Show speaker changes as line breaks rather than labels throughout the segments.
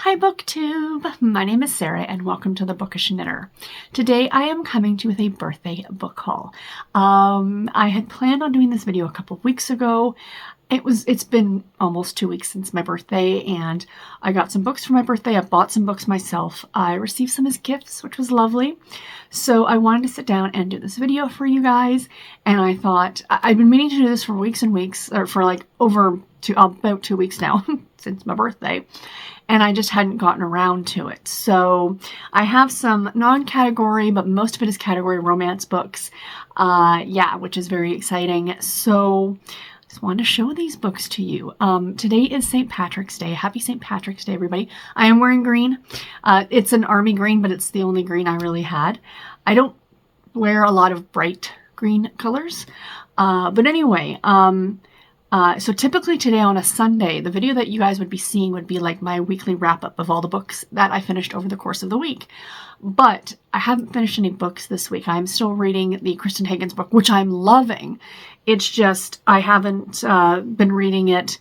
Hi BookTube! My name is Sarah and welcome to the Bookish Knitter. Today I am coming to you with a birthday book haul. I had planned on doing this video a couple of weeks ago. It's been almost 2 weeks since my birthday and I got some books for my birthday. I bought some books myself. I received some as gifts, which was lovely. So I wanted to sit down and do this video for you guys, and I thought I've been meaning to do this for weeks and weeks, or for like about 2 weeks now since my birthday, and I just hadn't gotten around to it. So I have some non-category, but most of it is category romance books, which is very exciting. So I just wanted to show these books to you. Today is St. Patrick's Day. Happy St. Patrick's Day, everybody. I am wearing green. It's an army green, but it's the only green I really had. I don't wear a lot of bright green colors. But anyway, so typically today on a Sunday, the video that you guys would be seeing would be like my weekly wrap-up of all the books that I finished over the course of the week. But I haven't finished any books this week. I'm still reading the Kristen Higgins book, which I'm loving. It's just, I haven't been reading it.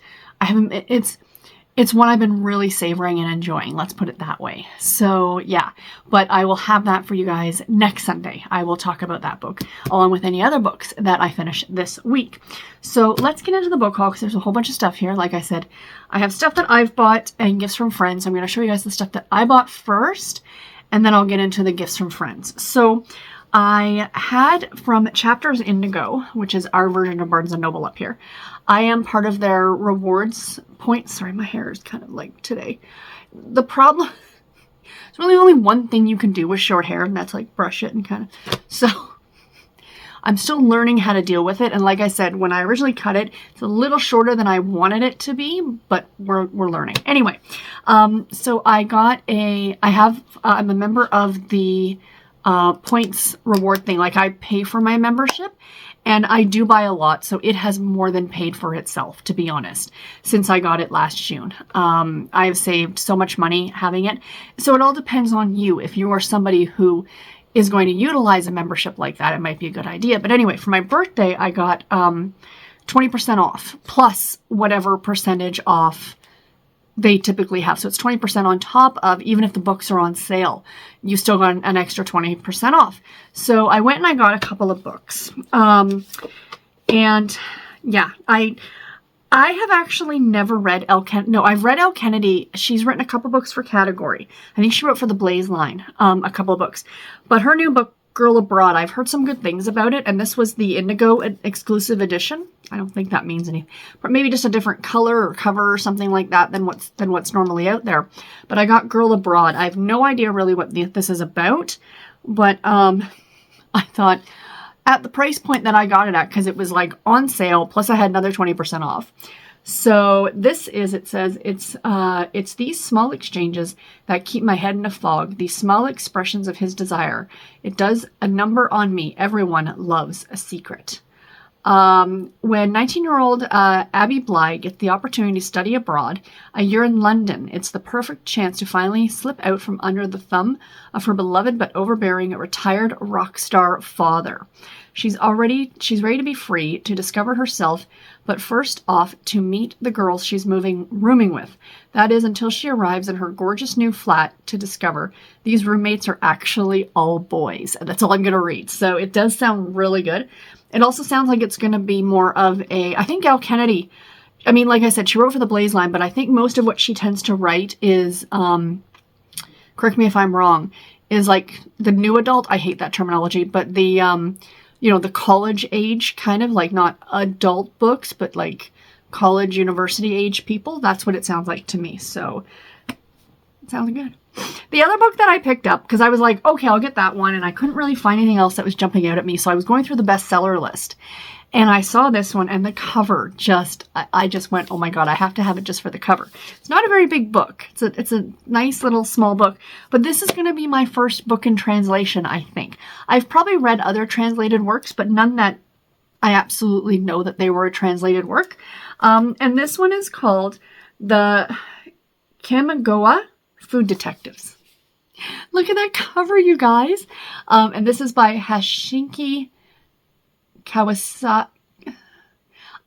It's one I've been really savoring and enjoying, let's put it that way. So yeah, but I will have that for you guys next Sunday. I will talk about that book along with any other books that I finish this week. So let's get into the book haul because there's a whole bunch of stuff here. Like I said, I have stuff that I've bought and gifts from friends. I'm going to show you guys the stuff that I bought first, and then I'll get into the gifts from friends. So I had from Chapters Indigo, which is our version of Barnes & Noble up here. I am part of their rewards points. Sorry, my hair is kind of like today. The problem, there's really only one thing you can do with short hair, and that's like brush it and kind of, so I'm still learning how to deal with it. And like I said, when I originally cut it, it's a little shorter than I wanted it to be, but we're learning. Anyway, so I'm a member of the points reward thing. Like I pay for my membership and I do buy a lot, so it has more than paid for itself, to be honest, since I got it last June. I've saved so much money having it. So it all depends on you. If you are somebody who is going to utilize a membership like that, it might be a good idea. But anyway, for my birthday, I got 20% off plus whatever percentage off they typically have. So it's 20% on top of, even if the books are on sale, you still got an extra 20% off. So I went and I got a couple of books. And yeah, I have actually never read I've read Elle Kennedy. She's written a couple books for category. I think she wrote for the Blaze line, a couple of books. But her new book, Girl Abroad, I've heard some good things about it, and this was the Indigo exclusive edition. I don't think that means anything, but maybe just a different color or cover or something like that than what's normally out there. But I got Girl Abroad. I have no idea really what this is about, but I thought at the price point that I got it at, because it was like on sale, plus I had another 20% off. So this is, it says, it's these small exchanges that keep my head in a fog, these small expressions of his desire. It does a number on me. Everyone loves a secret. When 19-year-old Abby Bly gets the opportunity to study abroad, a year in London, it's the perfect chance to finally slip out from under the thumb of her beloved but overbearing retired rock star father. She's ready to be free, to discover herself, but first off to meet the girls she's rooming with. That is, until she arrives in her gorgeous new flat to discover these roommates are actually all boys. That's all I'm going to read. So it does sound really good. It also sounds like it's going to be more of I think Elle Kennedy, I mean, like I said, she wrote for the Blaze line, but I think most of what she tends to write is, correct me if I'm wrong, is like the new adult. I hate that terminology, but the, the college age kind of, like not adult books, but like college, university age people. That's what it sounds like to me. So it sounds good. The other book that I picked up, because I was like, okay, I'll get that one, and I couldn't really find anything else that was jumping out at me, so I was going through the bestseller list, and I saw this one, and the cover I just went, oh my god, I have to have it just for the cover. It's not a very big book. It's a nice little small book, but this is going to be my first book in translation, I think. I've probably read other translated works, but none that I absolutely know that they were a translated work. And this one is called The Kamigawa Food Detectives. Look at that cover, you guys. And this is by Hashinki Kawasaki.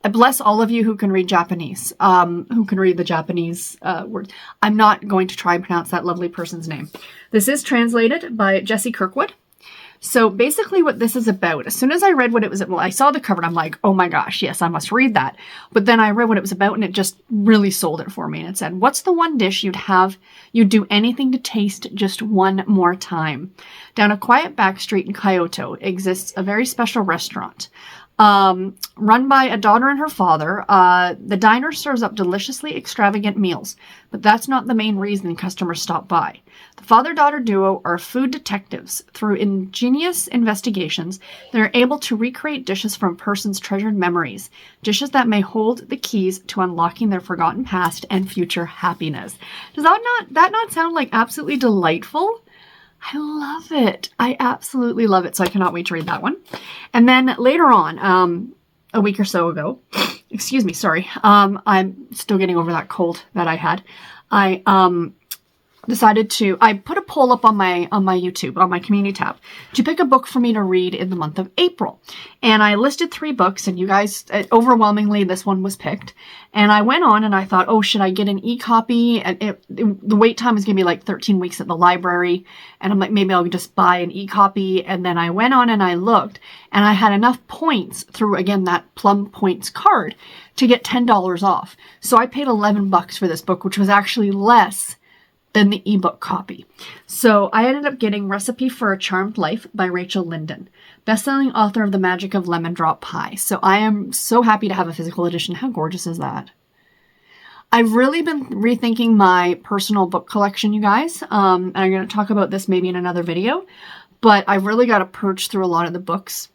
I bless all of you who can read Japanese, who can read the Japanese words. I'm not going to try and pronounce that lovely person's name. This is translated by Jessie Kirkwood. So basically what this is about, as soon as I read what it was, well, I saw the cover and I'm like, oh my gosh, yes, I must read that. But then I read what it was about and it just really sold it for me. And it said, what's the one dish you'd do anything to taste just one more time? Down a quiet back street in Kyoto exists a very special restaurant. Run by a daughter and her father, the diner serves up deliciously extravagant meals, but that's not the main reason customers stop by. The father-daughter duo are food detectives. Through ingenious investigations, they're able to recreate dishes from a person's treasured memories, dishes that may hold the keys to unlocking their forgotten past and future happiness. Does that not sound like absolutely delightful? I love it. I absolutely love it. So I cannot wait to read that one. And then later on, a week or so ago, excuse me, sorry. I'm still getting over that cold that I had. I put a poll up on my YouTube, on my community tab, to pick a book for me to read in the month of April. And I listed 3 books, and you guys, overwhelmingly, this one was picked. And I went on and I thought, oh, should I get an e-copy? And the wait time is going to be like 13 weeks at the library. And I'm like, maybe I'll just buy an e-copy. And then I went on and I looked, and I had enough points through, again, that Plum Points card to get $10 off. So I paid $11 for this book, which was actually less than the ebook copy. So I ended up getting Recipe for a Charmed Life by Rachel Linden, bestselling author of The Magic of Lemon Drop Pie. So I am so happy to have a physical edition. How gorgeous is that? I've really been rethinking my personal book collection, you guys. And I'm going to talk about this maybe in another video, but I've really got to purge through a lot of the books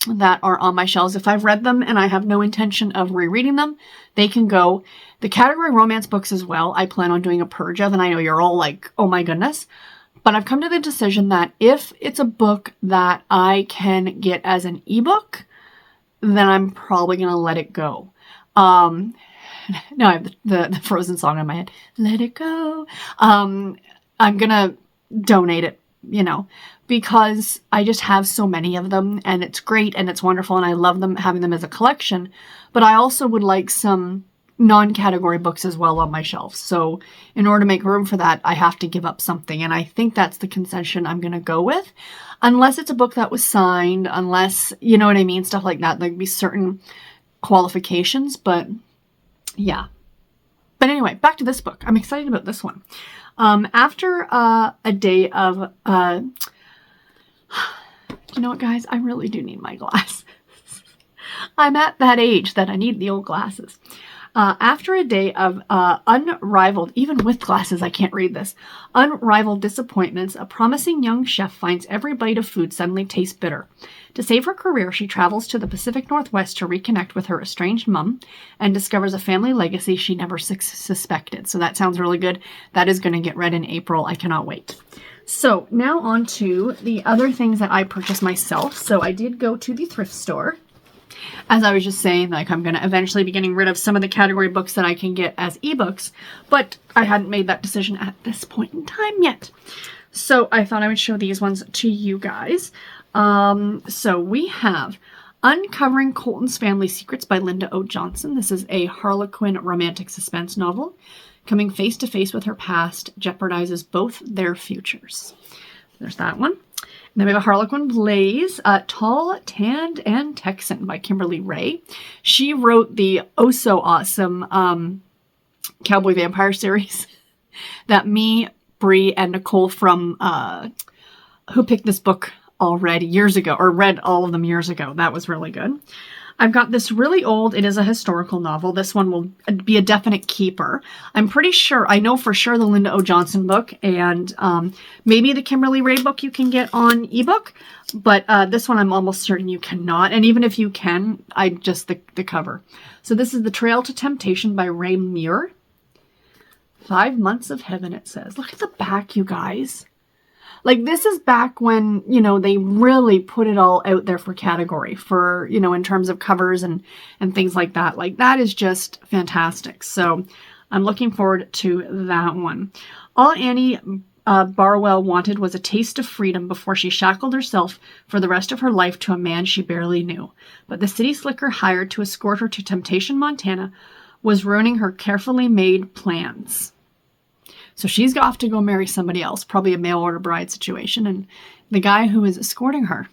that are on my shelves. If I've read them and I have no intention of rereading them, they can go. The category romance books as well, I plan on doing a purge of, and I know you're all like, oh my goodness. But I've come to the decision that if it's a book that I can get as an ebook, then I'm probably going to let it go. Now I have the Frozen song in my head. Let it go. I'm going to donate it, because I just have so many of them, and it's great and it's wonderful and I love them, having them as a collection. But I also would like some non-category books as well on my shelf. So in order to make room for that, I have to give up something. And I think that's the concession I'm going to go with. Unless it's a book that was signed, unless, you know what I mean? Stuff like that. There'd be certain qualifications, but yeah. But anyway, back to this book. I'm excited about this one. After a day of, you know what, guys? I really do need my glasses. I'm at that age that I need the old glasses. After a day of unrivaled, even with glasses, I can't read this, unrivaled disappointments, a promising young chef finds every bite of food suddenly tastes bitter. To save her career, she travels to the Pacific Northwest to reconnect with her estranged mom and discovers a family legacy she never suspected. So that sounds really good. That is going to get read in April. I cannot wait. So now on to the other things that I purchased myself. So I did go to the thrift store. As I was just saying, like, I'm going to eventually be getting rid of some of the category books that I can get as ebooks, but I hadn't made that decision at this point in time yet. So I thought I would show these ones to you guys. So we have Uncovering Colton's Family Secrets by Linda O. Johnson. This is a Harlequin romantic suspense novel. Coming face to face with her past jeopardizes both their futures. There's that one. And then we have a Harlequin Blaze, Tall, Tanned, and Texan by Kimberly Ray. She wrote the oh-so-awesome Cowboy Vampire series that me, Bree, and Nicole from Who Picked This Book already years ago, or read all of them years ago. That was really good. I've got this really old, it is a historical novel. This one will be a definite keeper. I'm pretty sure, I know for sure the Linda O. Johnson book and maybe the Kimberly Ray book you can get on ebook, but this one I'm almost certain you cannot. And even if you can, the cover. So this is The Trail to Temptation by Ray Muir. 5 Months of Heaven, it says. Look at the back, you guys. Like, this is back when, they really put it all out there for category for, in terms of covers and things like that. Like, that is just fantastic. So I'm looking forward to that one. All Annie Barwell wanted was a taste of freedom before she shackled herself for the rest of her life to a man she barely knew. But the city slicker hired to escort her to Temptation, Montana, was ruining her carefully made plans. So she's off to go marry somebody else, probably a mail-order bride situation, and the guy who is escorting her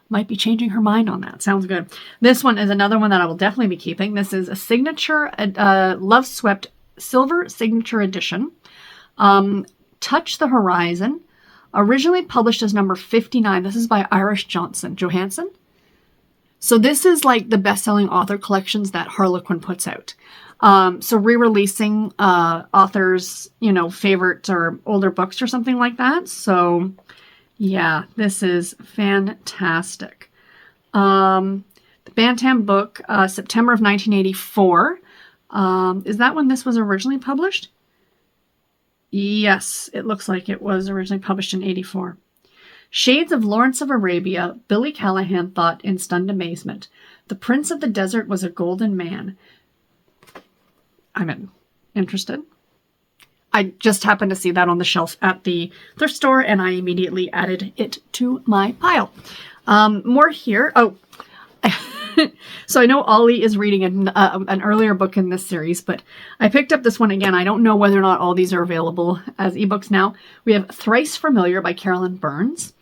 might be changing her mind on that. Sounds good. This one is another one that I will definitely be keeping. This is a signature, Love Swept Silver Signature Edition. Touch the Horizon. Originally published as number 59. This is by Irish Johansson. So this is like the best-selling author collections that Harlequin puts out. So re-releasing authors, favorite or older books or something like that. So yeah, this is fantastic. The Bantam book, September of 1984. Is that when this was originally published? Yes, it looks like it was originally published in 84. Shades of Lawrence of Arabia, Billy Callahan thought in stunned amazement. The Prince of the Desert was a golden man. I'm interested. I just happened to see that on the shelf at the thrift store, and I immediately added it to my pile. More here. Oh, so I know Ollie is reading an earlier book in this series, but I picked up this one again. I don't know whether or not all these are available as ebooks now. We have Thrice Familiar by Carolyn Burns.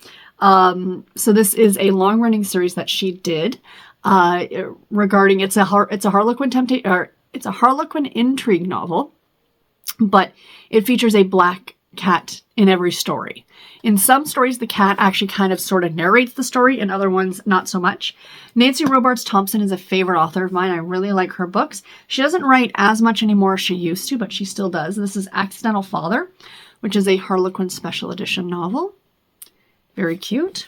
So this is a long-running series that she did regarding it's a Harlequin it's a Harlequin intrigue novel, but it features a black cat in every story. In some stories, the cat actually kind of sort of narrates the story. In other ones, not so much. Nancy Robards Thompson is a favorite author of mine. I really like her books. She doesn't write as much anymore as she used to, but she still does. This is Accidental Father, which is a Harlequin special edition novel. Very cute.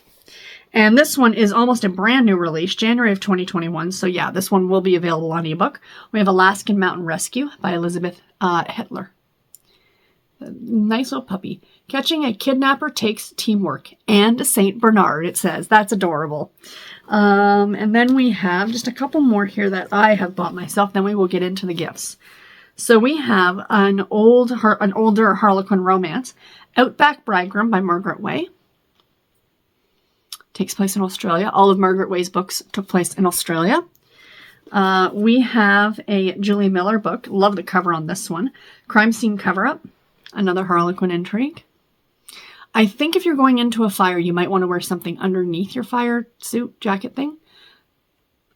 And this one is almost a brand new release, January of 2021. So yeah, this one will be available on ebook. We have Alaskan Mountain Rescue by Elizabeth Hitler. Nice little puppy. Catching a Kidnapper Takes Teamwork and a St. Bernard, it says. That's adorable. And then we have just a couple more here that I have bought myself. Then we will get into the gifts. So we have an older Harlequin romance, Outback Bridegroom by Margaret Way. Takes place in Australia. All of Margaret Way's books took place in Australia. We have a Julie Miller book. Love the cover on this one. Crime Scene Cover-Up. Another Harlequin intrigue. I think if you're going into a fire, you might want to wear something underneath your fire suit jacket thing.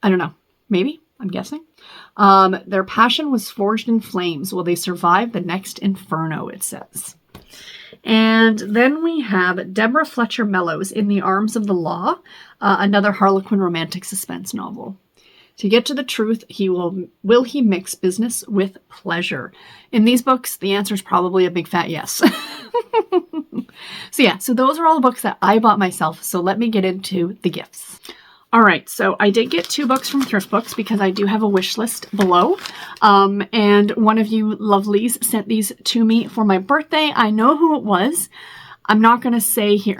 I don't know. Maybe. I'm guessing. Their passion was forged in flames. Will they survive the next inferno, it says. And then we have Deborah Fletcher Mellows, In the Arms of the Law, another Harlequin romantic suspense novel. To get to the truth, will he mix business with pleasure? In these books, the answer is probably a big fat yes. So those are all the books that I bought myself. So let me get into the gifts. All right, so I did get 2 books from Thrift Books because I do have a wish list below. And one of you lovelies sent these to me for my birthday. I know who it was. I'm not going to say here.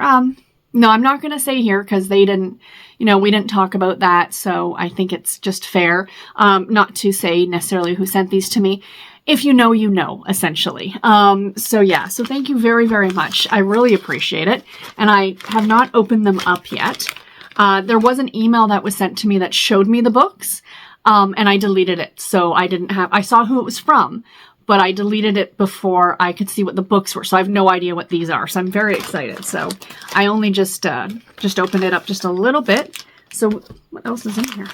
No, I'm not going to say here because they didn't, we didn't talk about that. So I think it's just fair not to say necessarily who sent these to me. If you know, essentially. So thank you very, very much. I really appreciate it. And I have not opened them up yet. There was an email that was sent to me that showed me the books, and I deleted it. So I saw who it was from, but I deleted it before I could see what the books were. So I have no idea what these are. So I'm very excited. So I only just opened it up just a little bit. So what else is in here?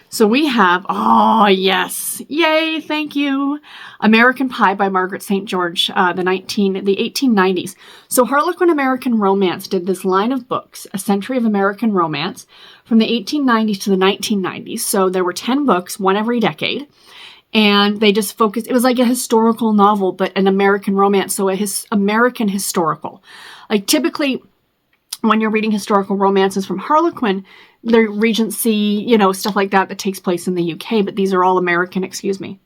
So we have, oh yes, yay, thank you, American Pie by Margaret St. George, the 1890s. So Harlequin American Romance did this line of books, A Century of American Romance, from the 1890s to the 1990s. So there were 10 books, one every decade, and they just focused, it was like a historical novel, but an American romance, so American historical. Like typically, when you're reading historical romances from Harlequin, the Regency, stuff like that takes place in the UK, but these are all American, excuse me.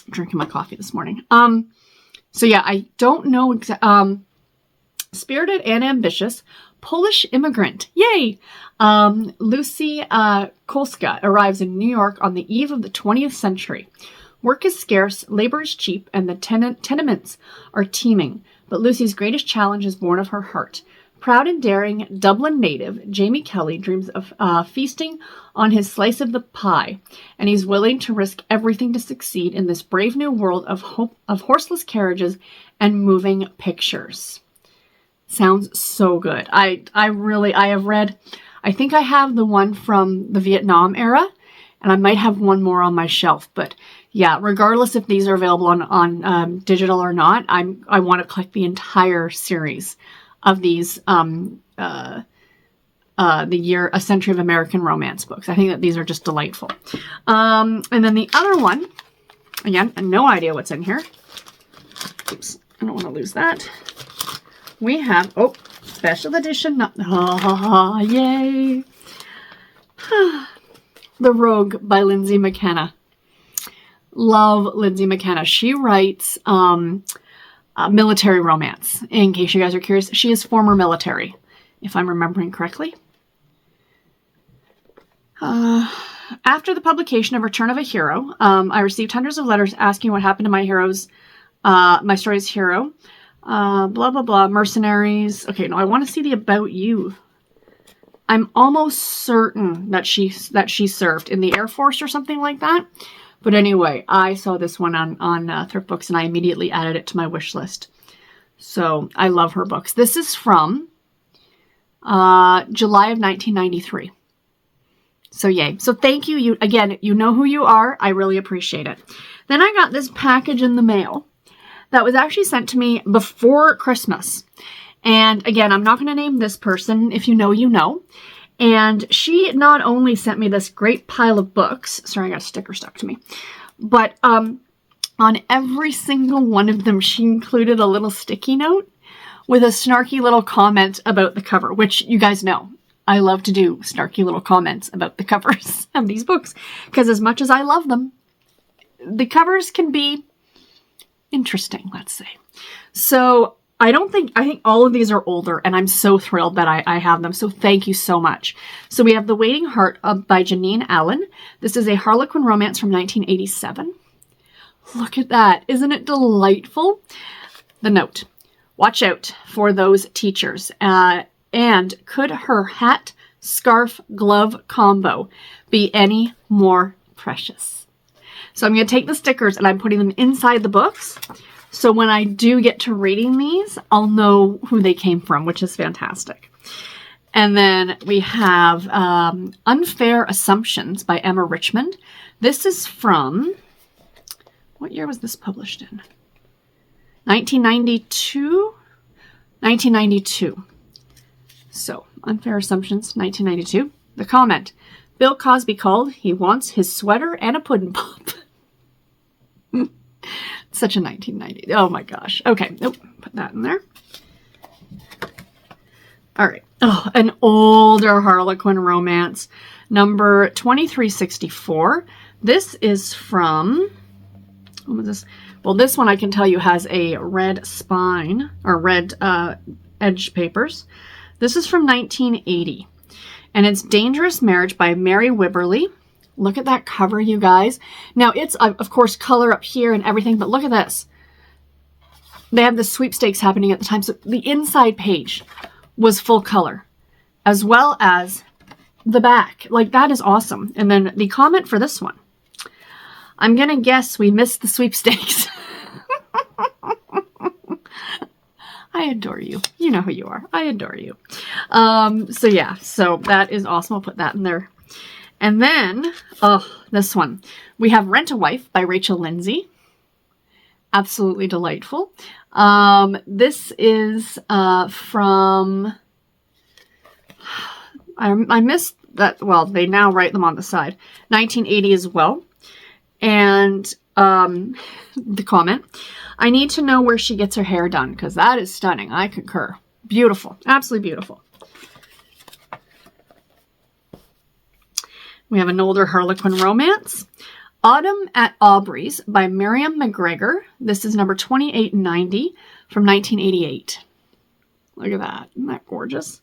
I'm drinking my coffee this morning. So yeah, I don't know Spirited and Ambitious, Polish Immigrant, yay! Lucy Kolska arrives in New York on the eve of the 20th century. Work is scarce, labor is cheap, and the tenements are teeming. But Lucy's greatest challenge is born of her heart. Proud and daring Dublin native, Jamie Kelly dreams of feasting on his slice of the pie, and he's willing to risk everything to succeed in this brave new world of horseless carriages and moving pictures. Sounds so good. I have read, I think I have the one from the Vietnam era, and I might have one more on my shelf, but yeah, regardless if these are available on digital or not, I want to collect the entire series of these A Century of American Romance books. I think that these are just delightful. And then the other one, again, no idea what's in here. Oops, I don't want to lose that. We have, special edition. Yay. The Rogue by Lindsay McKenna. Love Lindsay McKenna. She writes military romance. In case you guys are curious, she is former military, if I'm remembering correctly. After the publication of Return of a Hero, I received hundreds of letters asking what happened to my story's hero. Blah, blah, blah. Mercenaries. Okay, no, I want to see the about you. I'm almost certain that she served in the Air Force or something like that. But anyway, I saw this one on Thrift Books, and I immediately added it to my wish list. So I love her books. This is from July of 1993. So yay. So thank you. Again, you know who you are. I really appreciate it. Then I got this package in the mail that was actually sent to me before Christmas. And again, I'm not going to name this person. If you know, you know. And she not only sent me this great pile of books, sorry, I got a sticker stuck to me, but on every single one of them, she included a little sticky note with a snarky little comment about the cover, which you guys know. I love to do snarky little comments about the covers of these books, because as much as I love them, the covers can be interesting, let's say. So I think all of these are older, and I'm so thrilled that I have them. So thank you so much. So we have The Waiting Heart by Janine Allen. This is a Harlequin romance from 1987. Look at that. Isn't it delightful? The note. Watch out for those teachers. And could her hat, scarf, glove combo be any more precious? So I'm going to take the stickers and I'm putting them inside the books. So when I do get to reading these, I'll know who they came from, which is fantastic. And then we have Unfair Assumptions by Emma Richmond. This is from, what year was this published in? 1992? 1992. So, Unfair Assumptions, 1992. The comment, Bill Cosby called. He wants his sweater and a pudding pop. Such a 1990. Oh my gosh. Okay. Nope. Put that in there. All right. Oh, an older Harlequin romance. Number 2364. This is from, what was this? Well, this one I can tell you has a red spine or red edge papers. This is from 1980. And it's Dangerous Marriage by Mary Wibberley. Look at that cover, you guys. Now, it's, of course, color up here and everything, but look at this. They have the sweepstakes happening at the time, so the inside page was full color, as well as the back. Like, that is awesome. And then the comment for this one. I'm going to guess we missed the sweepstakes. I adore you. You know who you are. I adore you. So, yeah. So, that is awesome. I'll put that in there. And then, this one. We have Rent-A-Wife by Rachel Lindsay. Absolutely delightful. This is from... I missed that. Well, they now write them on the side. 1980 as well. And the comment. I need to know where she gets her hair done, because that is stunning. I concur. Beautiful. Absolutely beautiful. We have an older Harlequin romance. Autumn at Aubrey's by Miriam McGregor. This is number 2890 from 1988. Look at that. Isn't that gorgeous?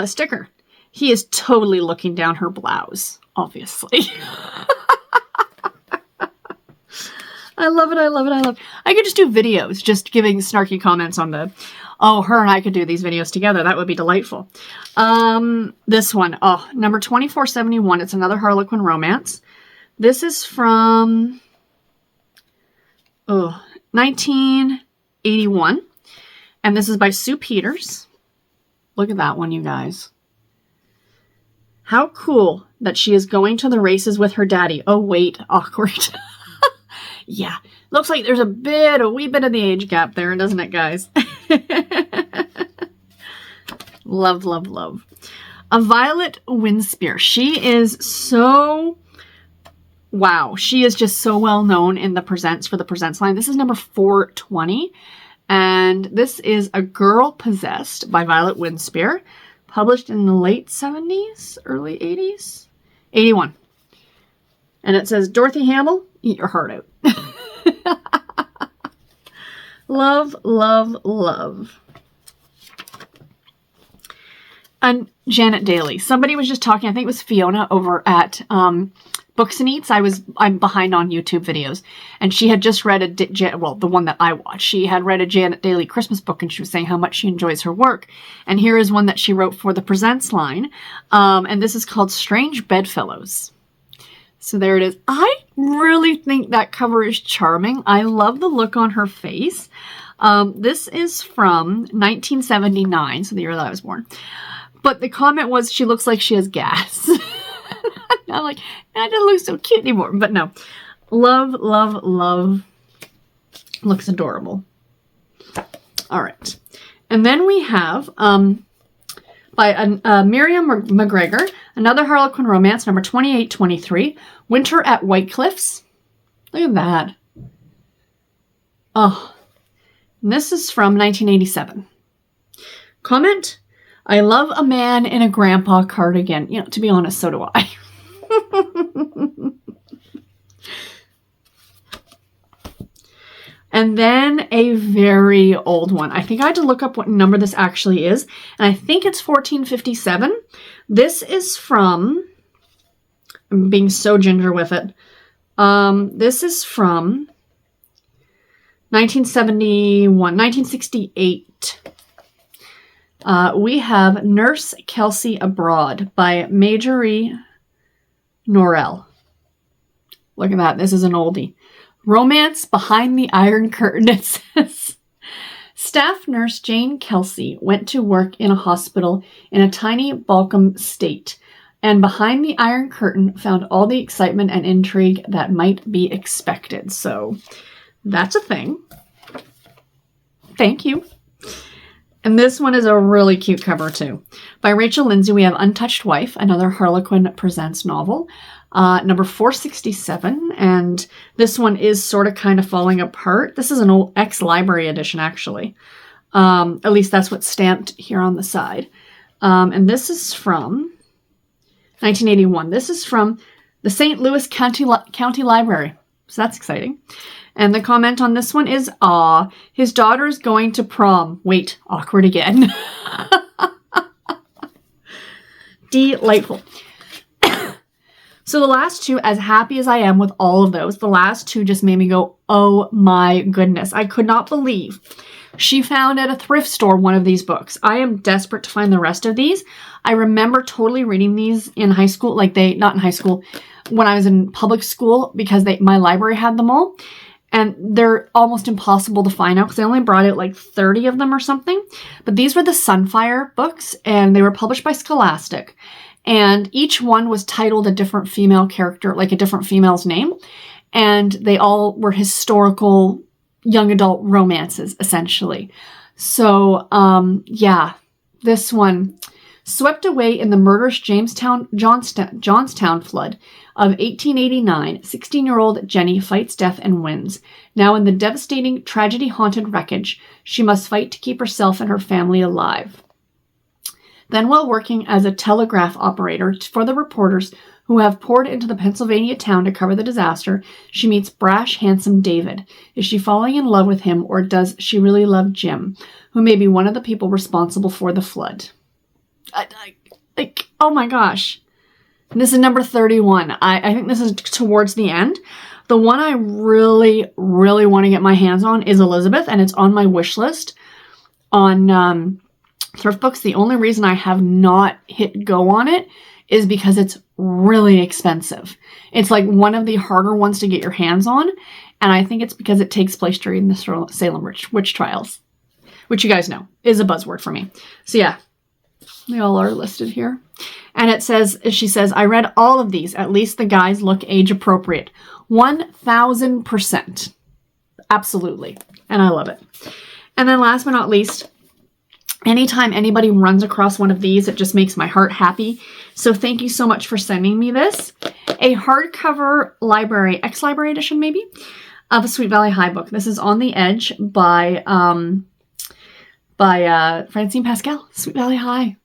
Sticker. He is totally looking down her blouse, obviously. I love it. I love it. I love it. I could just do videos, just giving snarky comments on the, oh, her and I could do these videos together. That would be delightful. This one, oh, number 2471. It's another Harlequin romance. This is from 1981. And this is by Sue Peters. Look at that one, you guys. How cool that she is going to the races with her daddy. Oh, wait, awkward. Yeah, looks like there's a wee bit of the age gap there, doesn't it, guys? Love, love, love. A Violet Winspear. She is so, wow. She is just so well known in the Presents for the Presents line. This is number 420. And this is A Girl Possessed by Violet Winspear. Published in the late 70s, early 80s? 81. And it says, Dorothy Hamill, eat your heart out. Love, love, love. And Janet Daly. Somebody was just talking, I think it was Fiona over at Books and Eats. I'm behind on YouTube videos. And she had just read the one that I watched. She had read a Janet Daly Christmas book and she was saying how much she enjoys her work. And here is one that she wrote for the Presents line. And this is called Strange Bedfellows. So there it is. I really think that cover is charming. I love the look on her face. This is from 1979, so the year that I was born. But the comment was, she looks like she has gas. I'm like, that doesn't look so cute anymore. But no. Love, love, love. Looks adorable. All right. And then we have, by Miriam McGregor, another Harlequin romance, number 2823, Winter at White Cliffs. Look at that. Oh, and this is from 1987. Comment, I love a man in a grandpa cardigan. You know, to be honest, so do I. And then a very old one. I think I had to look up what number this actually is. And I think it's 1457. This is from, I'm being so ginger with it. This is from 1968. We have Nurse Kelsey Abroad by Marjorie Norrell. Look at that. This is an oldie. Romance Behind the Iron Curtain, it says. Staff nurse Jane Kelsey went to work in a hospital in a tiny Balkan state, and behind the Iron Curtain found all the excitement and intrigue that might be expected. So that's a thing. Thank you. And this one is a really cute cover too. By Rachel Lindsay, we have Untouched Wife, another Harlequin Presents novel. Number 467, and this one is sort of kind of falling apart. This is an old ex-library edition, actually. At least that's what's stamped here on the side. And this is from 1981. This is from the St. Louis County Library. So that's exciting. And the comment on this one is, aw, his daughter's going to prom. Wait, awkward again. Delightful. So the last two, as happy as I am with all of those, the last two just made me go, oh my goodness. I could not believe she found at a thrift store one of these books. I am desperate to find the rest of these. I remember totally reading these in high school, not in high school, when I was in public school, because my library had them all. And they're almost impossible to find out because I only brought out like 30 of them or something. But these were the Sunfire books, and they were published by Scholastic. And each one was titled a different female character, like a different female's name. And they all were historical young adult romances, essentially. So, yeah, this one, swept away in the murderous Johnstown flood of 1889, 16-year-old Jenny fights death and wins. Now in the devastating, tragedy-haunted wreckage, she must fight to keep herself and her family alive. Then, while working as a telegraph operator for the reporters who have poured into the Pennsylvania town to cover the disaster, she meets brash, handsome David. Is she falling in love with him, or does she really love Jim, who may be one of the people responsible for the flood? Oh my gosh. This is number 31. I think this is towards the end. The one I really, really want to get my hands on is Elizabeth, and it's on my wish list on Thrift Books. The only reason I have not hit go on it is because it's really expensive. It's like one of the harder ones to get your hands on, and I think it's because it takes place during the Salem witch trials, which you guys know is a buzzword for me. So yeah, they all are listed here. And it says, she says, I read all of these. At least the guys look age appropriate. 1000%. Absolutely. And I love it. And then last but not least, anytime anybody runs across one of these, it just makes my heart happy. So thank you so much for sending me this. A hardcover library, ex-library edition maybe, of a Sweet Valley High book. This is On the Edge by Francine Pascal, Sweet Valley High.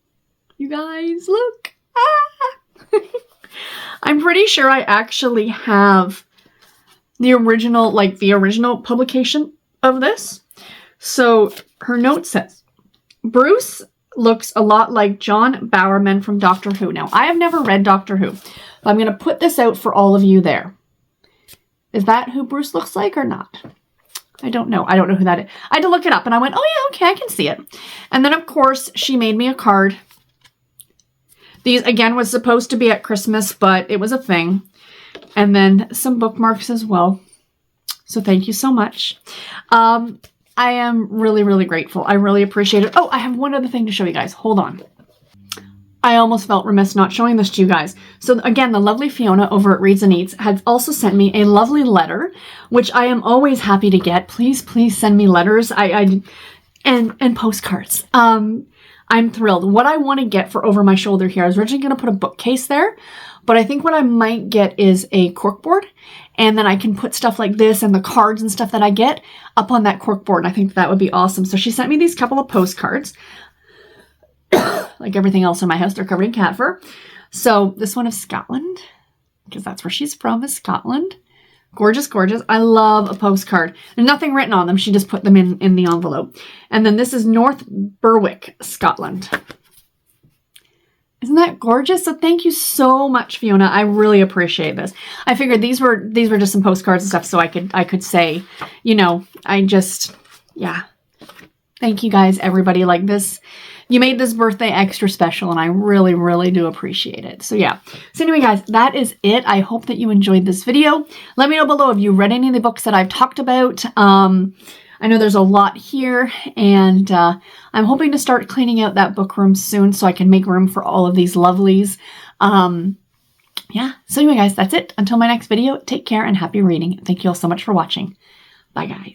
You guys, look. Ah! I'm pretty sure I actually have the original, like the original publication of this. So her note says, Bruce looks a lot like John Bowerman from Doctor Who. Now, I have never read Doctor Who, but I'm going to put this out for all of you there. Is that who Bruce looks like or not? I don't know. I don't know who that is. I had to look it up and I went, oh yeah, okay, I can see it. And then of course she made me a card. These again was supposed to be at Christmas, but it was a thing. And then some bookmarks as well. So thank you so much. I am really, really grateful. I really appreciate it. Oh, I have one other thing to show you guys. Hold on. I almost felt remiss not showing this to you guys. So again, the lovely Fiona over at Reads and Eats had also sent me a lovely letter, which I am always happy to get. Please, please send me letters. And postcards. I'm thrilled. What I want to get for over my shoulder here, I was originally going to put a bookcase there, but I think what I might get is a corkboard, and then I can put stuff like this and the cards and stuff that I get up on that corkboard, and I think that would be awesome. So she sent me these couple of postcards. Like everything else in my house, they're covered in cat fur. So this one is Scotland, because that's where she's from, is Scotland. Gorgeous, gorgeous. I love a postcard. There's nothing written on them. She just put them in the envelope. And then this is North Berwick, Scotland. Isn't that gorgeous? So thank you so much, Fiona. I really appreciate this. I figured these were just some postcards and stuff, so I could say, you know, yeah. Thank you guys, everybody. Like this, you made this birthday extra special, and I really, really do appreciate it. So yeah. So anyway, guys, that is it. I hope that you enjoyed this video. Let me know below if you read any of the books that I've talked about. I know there's a lot here, and I'm hoping to start cleaning out that book room soon so I can make room for all of these lovelies. Yeah. So anyway, guys, that's it. Until my next video, take care and happy reading. Thank you all so much for watching. Bye, guys.